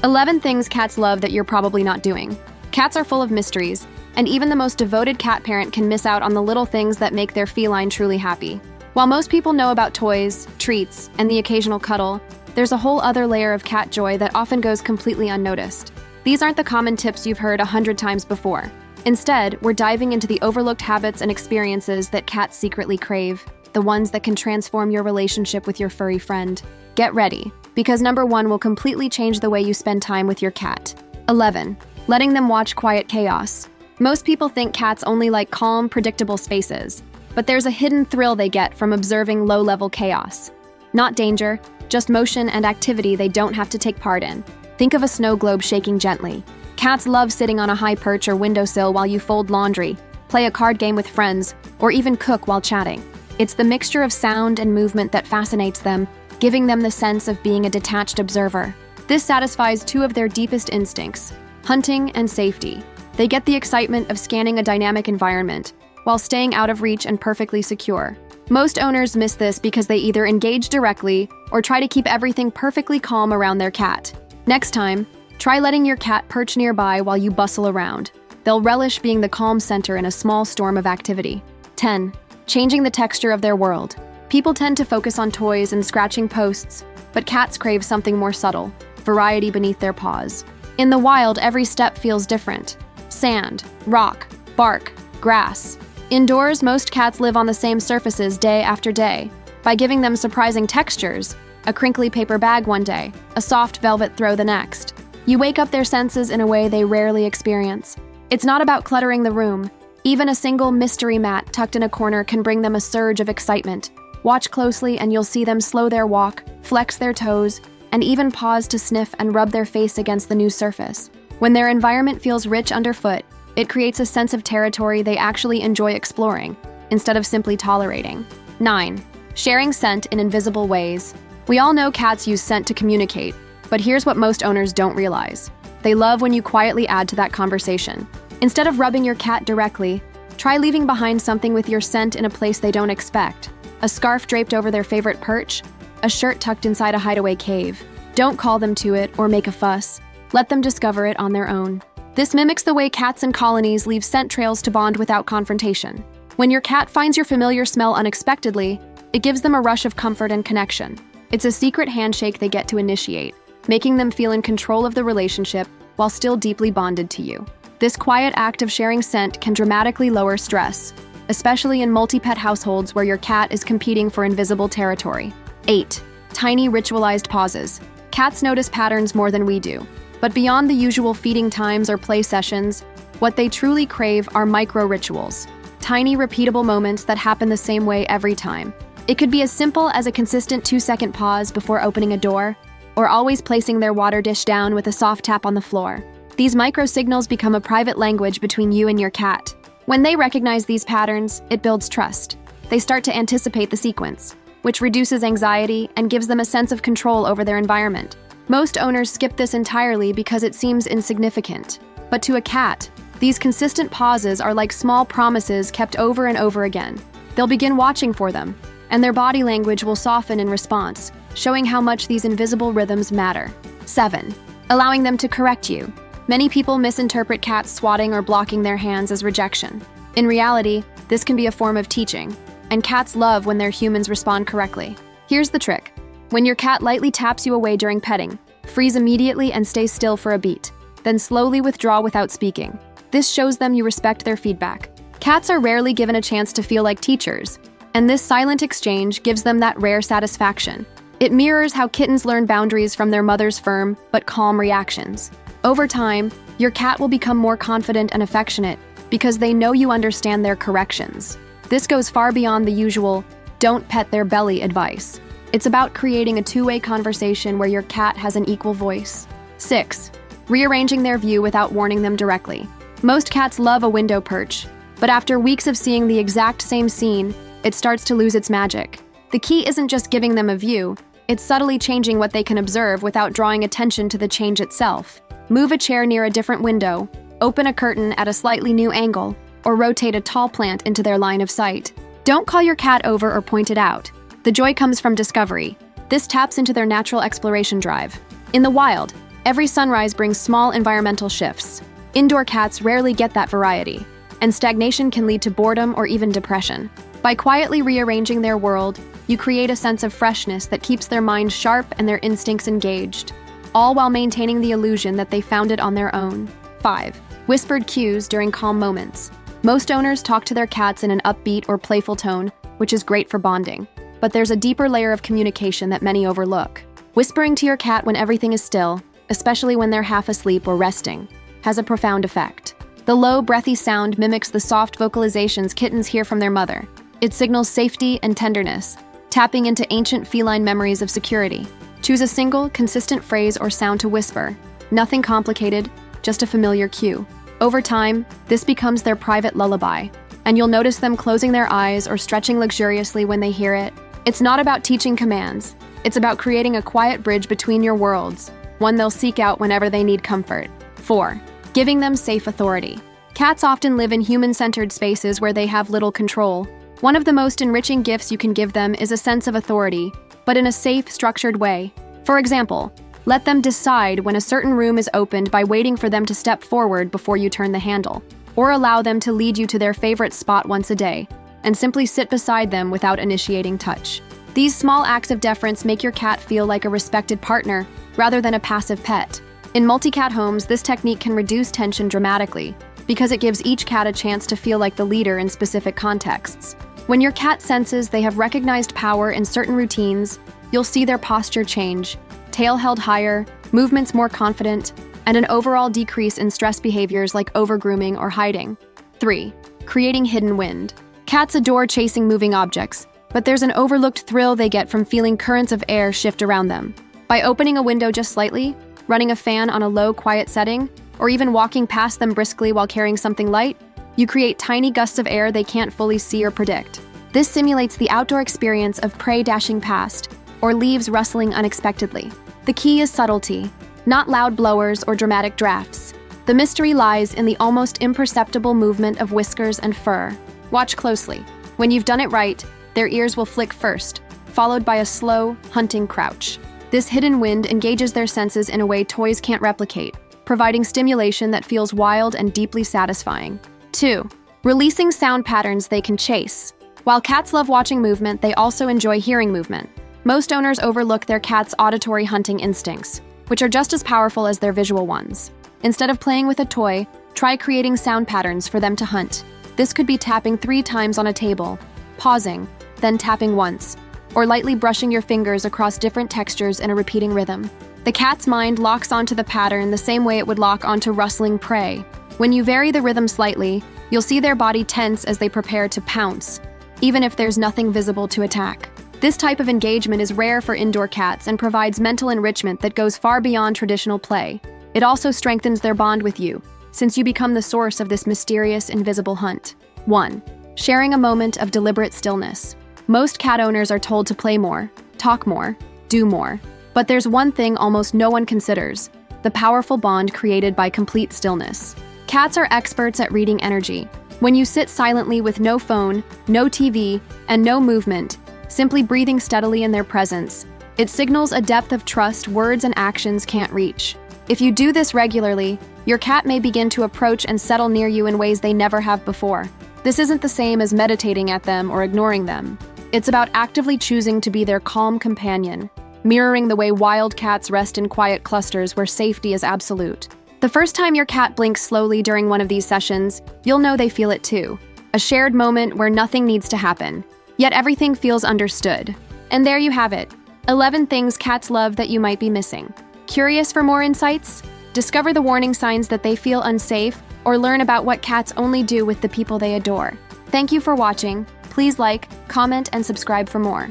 11 things cats love that you're probably not doing. Cats are full of mysteries, and even the most devoted cat parent can miss out on the little things that make their feline truly happy. While most people know about toys, treats, and the occasional cuddle, there's a whole other layer of cat joy that often goes completely unnoticed. These aren't the common tips you've heard 100 times before. Instead, we're diving into the overlooked habits and experiences that cats secretly crave, the ones that can transform your relationship with your furry friend. Get ready, because number 1 will completely change the way you spend time with your cat. 11. Letting them watch quiet chaos. Most people think cats only like calm, predictable spaces, but there's a hidden thrill they get from observing low-level chaos. Not danger, just motion and activity they don't have to take part in. Think of a snow globe shaking gently. Cats love sitting on a high perch or windowsill while you fold laundry, play a card game with friends, or even cook while chatting. It's the mixture of sound and movement that fascinates them, giving them the sense of being a detached observer. This satisfies 2 of their deepest instincts, hunting and safety. They get the excitement of scanning a dynamic environment, while staying out of reach and perfectly secure. Most owners miss this because they either engage directly or try to keep everything perfectly calm around their cat. Next time, try letting your cat perch nearby while you bustle around. They'll relish being the calm center in a small storm of activity. 10. Changing the texture of their world. People tend to focus on toys and scratching posts, but cats crave something more subtle, variety beneath their paws. In the wild, every step feels different. Sand, rock, bark, grass. Indoors, most cats live on the same surfaces day after day. By giving them surprising textures, a crinkly paper bag one day, a soft velvet throw the next, you wake up their senses in a way they rarely experience. It's not about cluttering the room. Even a single mystery mat tucked in a corner can bring them a surge of excitement. Watch closely and you'll see them slow their walk, flex their toes, and even pause to sniff and rub their face against the new surface. When their environment feels rich underfoot, it creates a sense of territory they actually enjoy exploring, instead of simply tolerating. 9. Sharing scent in invisible ways. We all know cats use scent to communicate, but here's what most owners don't realize. They love when you quietly add to that conversation. Instead of rubbing your cat directly, try leaving behind something with your scent in a place they don't expect. A scarf draped over their favorite perch, a shirt tucked inside a hideaway cave. Don't call them to it or make a fuss. Let them discover it on their own. This mimics the way cats in colonies leave scent trails to bond without confrontation. When your cat finds your familiar smell unexpectedly, it gives them a rush of comfort and connection. It's a secret handshake they get to initiate, making them feel in control of the relationship while still deeply bonded to you. This quiet act of sharing scent can dramatically lower stress, especially in multi-pet households where your cat is competing for invisible territory. 8. Tiny ritualized pauses. Cats notice patterns more than we do. But beyond the usual feeding times or play sessions, what they truly crave are micro-rituals. Tiny, repeatable moments that happen the same way every time. It could be as simple as a consistent 2-second pause before opening a door, or always placing their water dish down with a soft tap on the floor. These micro-signals become a private language between you and your cat. When they recognize these patterns, it builds trust. They start to anticipate the sequence, which reduces anxiety and gives them a sense of control over their environment. Most owners skip this entirely because it seems insignificant. But to a cat, these consistent pauses are like small promises kept over and over again. They'll begin watching for them, and their body language will soften in response, showing how much these invisible rhythms matter. 7. Allowing them to correct you. Many people misinterpret cats swatting or blocking their hands as rejection. In reality, this can be a form of teaching, and cats love when their humans respond correctly. Here's the trick. When your cat lightly taps you away during petting, freeze immediately and stay still for a beat. Then slowly withdraw without speaking. This shows them you respect their feedback. Cats are rarely given a chance to feel like teachers, and this silent exchange gives them that rare satisfaction. It mirrors how kittens learn boundaries from their mother's firm but calm reactions. Over time, your cat will become more confident and affectionate because they know you understand their corrections. This goes far beyond the usual, "don't pet their belly" advice. It's about creating a two-way conversation where your cat has an equal voice. 6. Rearranging their view without warning them directly. Most cats love a window perch, but after weeks of seeing the exact same scene, it starts to lose its magic. The key isn't just giving them a view, it's subtly changing what they can observe without drawing attention to the change itself. Move a chair near a different window, open a curtain at a slightly new angle, or rotate a tall plant into their line of sight. Don't call your cat over or point it out. The joy comes from discovery. This taps into their natural exploration drive. In the wild, Every sunrise brings small environmental shifts. Indoor cats rarely get that variety, and stagnation can lead to boredom or even depression. By quietly rearranging their world, you create a sense of freshness that keeps their mind sharp and their instincts engaged, all while maintaining the illusion that they found it on their own. 5. Whispered cues during calm moments. Most owners talk to their cats in an upbeat or playful tone, which is great for bonding. But there's a deeper layer of communication that many overlook. Whispering to your cat when everything is still, especially when they're half asleep or resting, has a profound effect. The low, breathy sound mimics the soft vocalizations kittens hear from their mother. It signals safety and tenderness, tapping into ancient feline memories of security. Choose a single, consistent phrase or sound to whisper. Nothing complicated, just a familiar cue. Over time, this becomes their private lullaby, and you'll notice them closing their eyes or stretching luxuriously when they hear it. It's not about teaching commands. It's about creating a quiet bridge between your worlds, one they'll seek out whenever they need comfort. 4. Giving them safe authority. Cats often live in human-centered spaces where they have little control. One of the most enriching gifts you can give them is a sense of authority, but in a safe, structured way. For example, let them decide when a certain room is opened by waiting for them to step forward before you turn the handle, or allow them to lead you to their favorite spot once a day, and simply sit beside them without initiating touch. These small acts of deference make your cat feel like a respected partner rather than a passive pet. In multi-cat homes, this technique can reduce tension dramatically because it gives each cat a chance to feel like the leader in specific contexts. When your cat senses they have recognized power in certain routines, you'll see their posture change, tail held higher, movements more confident, and an overall decrease in stress behaviors like overgrooming or hiding. 3. Creating hidden wind. Cats adore chasing moving objects, but there's an overlooked thrill they get from feeling currents of air shift around them. By opening a window just slightly, running a fan on a low, quiet setting, or even walking past them briskly while carrying something light, you create tiny gusts of air they can't fully see or predict. This simulates the outdoor experience of prey dashing past, or leaves rustling unexpectedly. The key is subtlety, not loud blowers or dramatic drafts. The mystery lies in the almost imperceptible movement of whiskers and fur. Watch closely. When you've done it right, their ears will flick first, followed by a slow, hunting crouch. This hidden wind engages their senses in a way toys can't replicate, providing stimulation that feels wild and deeply satisfying. 2. Releasing sound patterns they can chase. While cats love watching movement, they also enjoy hearing movement. Most owners overlook their cat's auditory hunting instincts, which are just as powerful as their visual ones. Instead of playing with a toy, try creating sound patterns for them to hunt. This could be tapping 3 times on a table, pausing, then tapping once, or lightly brushing your fingers across different textures in a repeating rhythm. The cat's mind locks onto the pattern the same way it would lock onto rustling prey. When you vary the rhythm slightly, you'll see their body tense as they prepare to pounce, even if there's nothing visible to attack. This type of engagement is rare for indoor cats and provides mental enrichment that goes far beyond traditional play. It also strengthens their bond with you, since you become the source of this mysterious, invisible hunt. 1. Sharing a moment of deliberate stillness. Most cat owners are told to play more, talk more, do more. But there's one thing almost no one considers: the powerful bond created by complete stillness. Cats are experts at reading energy. When you sit silently with no phone, no TV, and no movement, simply breathing steadily in their presence, it signals a depth of trust words and actions can't reach. If you do this regularly, your cat may begin to approach and settle near you in ways they never have before. This isn't the same as meditating at them or ignoring them. It's about actively choosing to be their calm companion, mirroring the way wild cats rest in quiet clusters where safety is absolute. The first time your cat blinks slowly during one of these sessions, you'll know they feel it too. A shared moment where nothing needs to happen, yet everything feels understood. And there you have it, 11 things cats love that you might be missing. Curious for more insights? Discover the warning signs that they feel unsafe, or learn about what cats only do with the people they adore. Thank you for watching. Please like, comment, and subscribe for more.